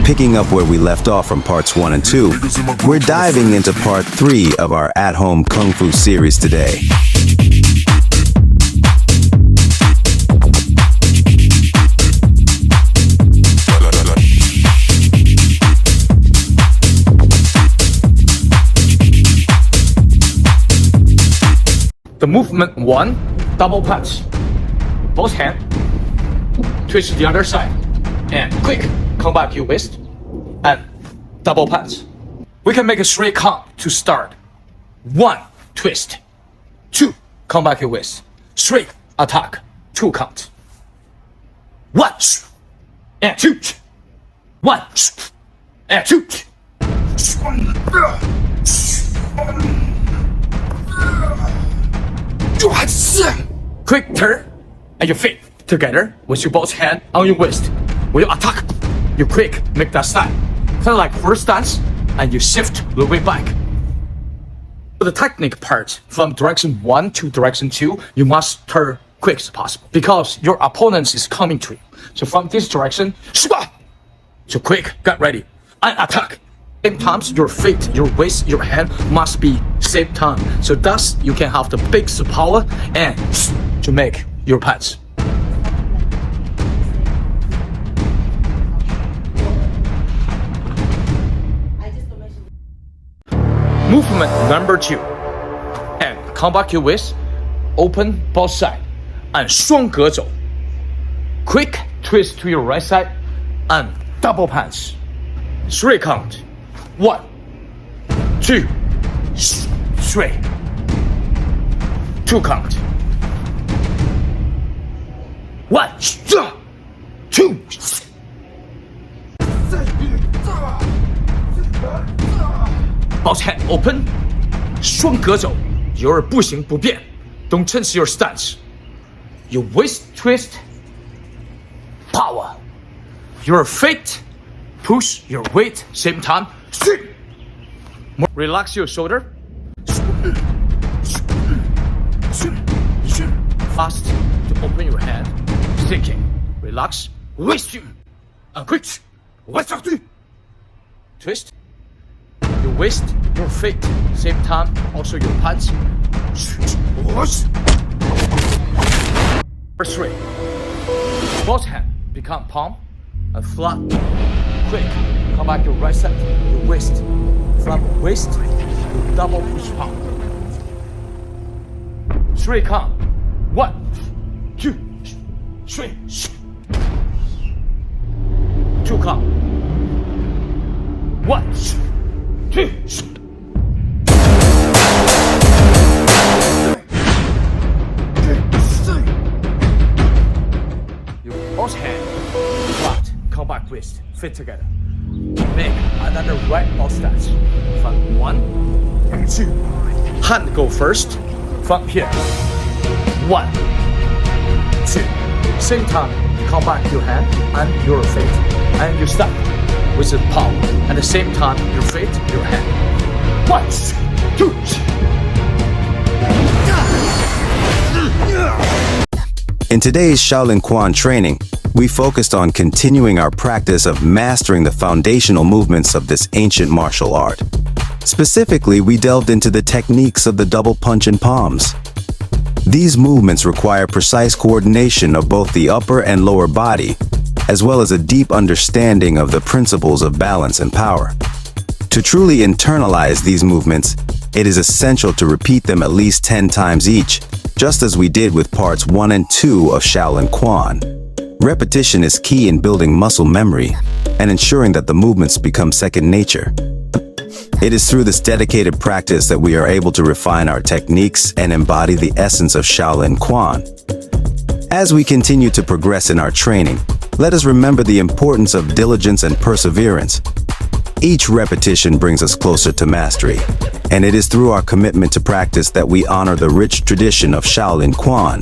Picking up where we left off from parts 1 and 2, we're diving into part 3 of our at-home Kung Fu series today. The movement 1, double punch. Both hands, twist to the other side, and quick, come back your waist, and double punch. We can make a straight count to start. 1, twist. 2, come back your waist. Straight attack, 2 count. 1, and 2. 1, and 2. Quick turn and your feet together with your both hand on your waist. When you attack, you quick make that style. Kind of like horse stance, and you shift a little bit back. For the technique part, from direction 1 to direction 2, you must turn quick as possible because your opponent is coming to you. So from this direction, so quick, get ready, and attack. Same times, your feet, your waist, your hand must be same time. So thus, you can have the big power and to make your punch. Movement number 2. And come back your waist, open both sides, and 双格走. Quick twist to your right side, and double punch. 3 count. 1, 2, 3. 2 count. 1, 2. Both hand open. 双格走. Your 步行不变. Don't change your stance. Your waist twist. Power. Your feet. Push your weight. Same time. Relax your shoulder. Fast to open your hand. Thinking. Relax. Waist. And quick. Twist. Your waist, your feet. Same time. Also your punch. Number 3. Both hands become palm and flat. Quick. Come back your right side, your waist. From waist, you double push palm. 3 count. 1, 2, 3. 2 count. 1, 2. You both hands flat. Come back waist. Fit together. Make another right both stance. From 1 and 2. Hand go first. From here. 1, 2. Same time, come back your hand and your feet. And you stop with the palm. At the same time, your feet, your hand. 1, 2. In today's Shaolin Quan training, we focused on continuing our practice of mastering the foundational movements of this ancient martial art. Specifically, we delved into the techniques of the double punch and palms. These movements require precise coordination of both the upper and lower body, as well as a deep understanding of the principles of balance and power. To truly internalize these movements, it is essential to repeat them at least 10 times each, just as we did with parts 1 and 2 of Shaolin Quan. Repetition is key in building muscle memory and ensuring that the movements become second nature. It is through this dedicated practice that we are able to refine our techniques and embody the essence of Shaolin Quan. As we continue to progress in our training, let us remember the importance of diligence and perseverance. Each repetition brings us closer to mastery, and it is through our commitment to practice that we honor the rich tradition of Shaolin Quan.